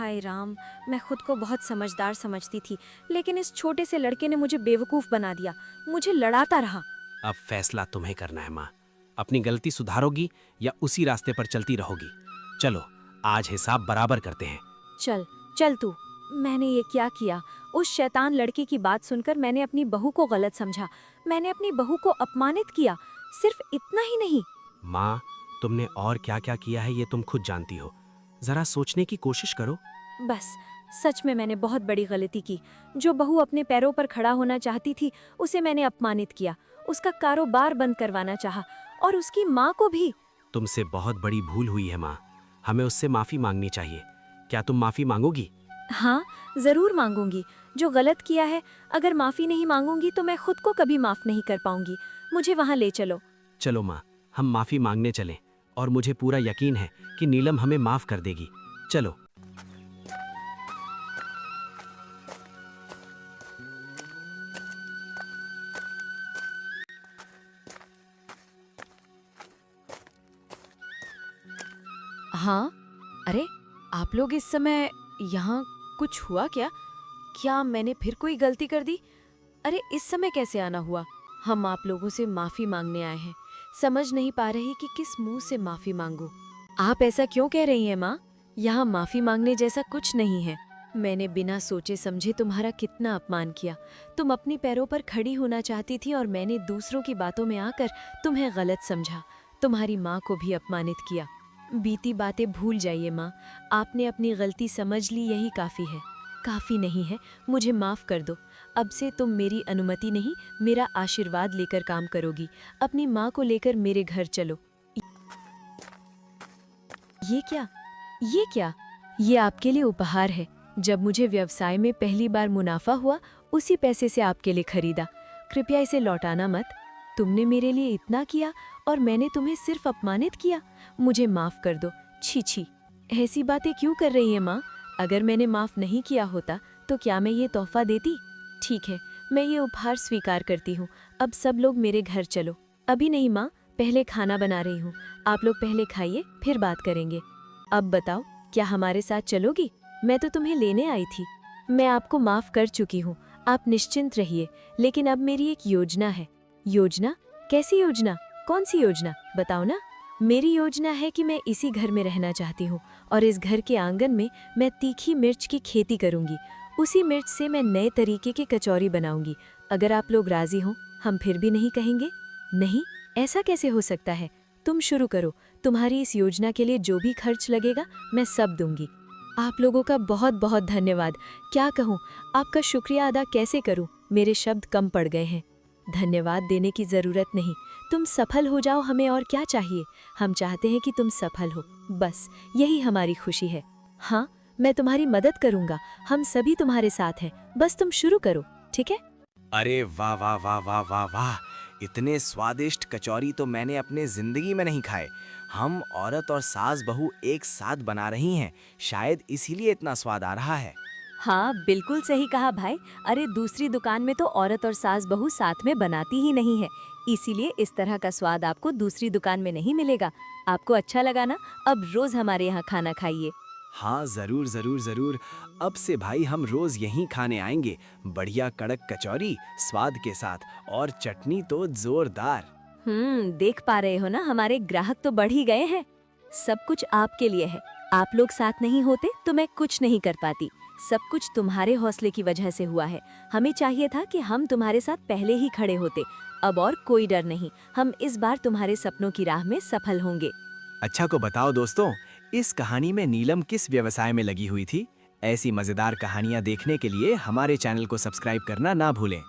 हाय राम, मैं खुद को बहुत समझदार समझती थी, लेकिन इस छोटे से लड़के ने मुझे बेवकूफ़ बना दिया। मुझे लड़ाता रहा। अब फैसला तुम्हें करना है माँ। अपनी गलती सुधारोगी या उसी रास्ते पर चलती रहोगी? चलो, आज हिसाब बराबर करते हैं। चल चल तू। मैंने ये क्या किया? उस शैतान लड़के की बात सुनकर मैंने अपनी बहू को गलत समझा। मैंने अपनी बहू को अपमानित किया। सिर्फ इतना ही नहीं। माँ, तुमने और क्या क्या किया है ये तुम खुद जानती हो। जरा सोचने की कोशिश करो। बस, सच में मैंने बहुत बड़ी गलती की। जो बहू अपने पैरों पर खड़ा होना चाहती थी, उसे मैंने अपमानित किया। उसका कारोबार बंद करवाना चाहा, और उसकी माँ को भी। तुमसे बहुत बड़ी भूल हुई है माँ। हमें उससे माफी मांगनी चाहिए। क्या तुम माफी मांगोगी? हाँ, जरूर मांगूंगी। जो गलत किया है, अगर माफी नहीं मांगूंगी तो मैं खुद को कभी माफ नहीं कर पाऊंगी। मुझे वहां ले चलो। चलो माँ, हम माफी मांगने चलें। और मुझे पूरा यकीन है कि नीलम हमें माफ कर देगी। चलो। हाँ, अरे आप लोग इस समय यहाँ कुछ हुआ क्या? क्या मैंने फिर कोई गलती कर दी? अरे इस समय कैसे आना हुआ? हम आप लोगों से माफी मांगने आए हैं। समझ नहीं पा रही कि किस मुंह से माफी मांगूं। आप ऐसा क्यों कह रही हैं माँ? यहाँ माफी मांगने जैसा कुछ नहीं है। मैंने बिना सोचे समझे तुम्हारा कितना अपमान किया। तुम अपनी पैरों पर खड़ी होना चाहती थी और मैंने दूसरों की बातों में आकर तुम्हें गलत समझा। तुम्हारी माँ को भी अपमानित किया। बीती बातें भूल जाइए माँ। आपने अपनी गलती समझ ली, यही काफ़ी है। काफ़ी नहीं है, मुझे माफ़ कर दो। अब से तुम मेरी अनुमति नहीं, मेरा आशीर्वाद लेकर काम करोगी। अपनी माँ को लेकर मेरे घर चलो। ये क्या? ये क्या? ये आपके लिए उपहार है। जब मुझे व्यवसाय में पहली बार मुनाफा हुआ, उसी पैसे से आपके लिए खरीदा। कृपया इसे लौटाना मत। तुमने मेरे लिए इतना किया और मैंने तुम्हें सिर्फ अपमानित किया। मुझे माफ कर दो। छी छी, ऐसी बातें क्यों कर रही है माँ? अगर मैंने माफ नहीं किया होता तो क्या मैं ये तोहफा देती? ठीक है, मैं ये उपहार स्वीकार करती हूँ। अब सब लोग मेरे घर चलो। अभी नहीं माँ, पहले खाना बना रही हूँ। आप लोग पहले खाइए, फिर बात करेंगे। अब बताओ, क्या हमारे साथ चलोगी? मैं तो तुम्हें लेने आई थी। मैं आपको माफ कर चुकी हूँ, आप निश्चिंत रहिए। लेकिन अब मेरी एक योजना है। योजना? कैसी योजना? कौन सी योजना? बताओ ना। मेरी योजना है कि मैं इसी घर में रहना चाहती हूँ और इस घर के आंगन में मैं तीखी मिर्च की खेती करूँगी। उसी मिर्च से मैं नए तरीके की कचौरी बनाऊंगी। अगर आप लोग राजी हो, हम फिर भी नहीं कहेंगे। नहीं, ऐसा कैसे हो सकता है? तुम शुरू करो। तुम्हारी इस योजना के लिए जो भी खर्च लगेगा, मैं सब दूंगी। आप लोगों का बहुत बहुत धन्यवाद। क्या कहूँ, आपका शुक्रिया अदा कैसे करूँ? मेरे शब्द कम पड़ गए हैं। धन्यवाद देने की जरूरत नहीं। तुम सफल हो जाओ, हमें और क्या चाहिए? हम चाहते हैं कि तुम सफल हो, बस यही हमारी खुशी है। हाँ, मैं तुम्हारी मदद करूंगा। हम सभी तुम्हारे साथ हैं। बस तुम शुरू करो, ठीक है? अरे वाह वाह वाह वाह वाह वाह! इतने स्वादिष्ट कचौरी तो मैंने अपने जिंदगी में नहीं खाए। हम औरत और सास बहू एक साथ बना रही हैं, शायद इसीलिए इतना स्वाद आ रहा है। हाँ, बिल्कुल सही कहा भाई। अरे दूसरी दुकान में तो औरत और सास बहू साथ में बनाती ही नहीं है, इसीलिए इस तरह का स्वाद आपको दूसरी दुकान में नहीं मिलेगा। आपको अच्छा लगा ना? अब रोज हमारे यहाँ खाना खाइए। हाँ, जरूर जरूर जरूर। अब से भाई हम रोज यहीं खाने आएंगे। बढ़िया कड़क कचौरी स्वाद के साथ और चटनी तो जोरदार। देख पा रहे हो ना, हमारे ग्राहक तो बढ़ ही गए हैं। सब कुछ आपके लिए है। आप लोग साथ नहीं होते तो मैं कुछ नहीं कर पाती। सब कुछ तुम्हारे हौसले की वजह से हुआ है। हमें चाहिए था कि हम तुम्हारे साथ पहले ही खड़े होते। अब और कोई डर नहीं। हम इस बार तुम्हारे सपनों की राह में सफल होंगे। अच्छा को बताओ दोस्तों, इस कहानी में नीलम किस व्यवसाय में लगी हुई थी? ऐसी मजेदार कहानियां देखने के लिए हमारे चैनल को सब्सक्राइब करना ना भूलें।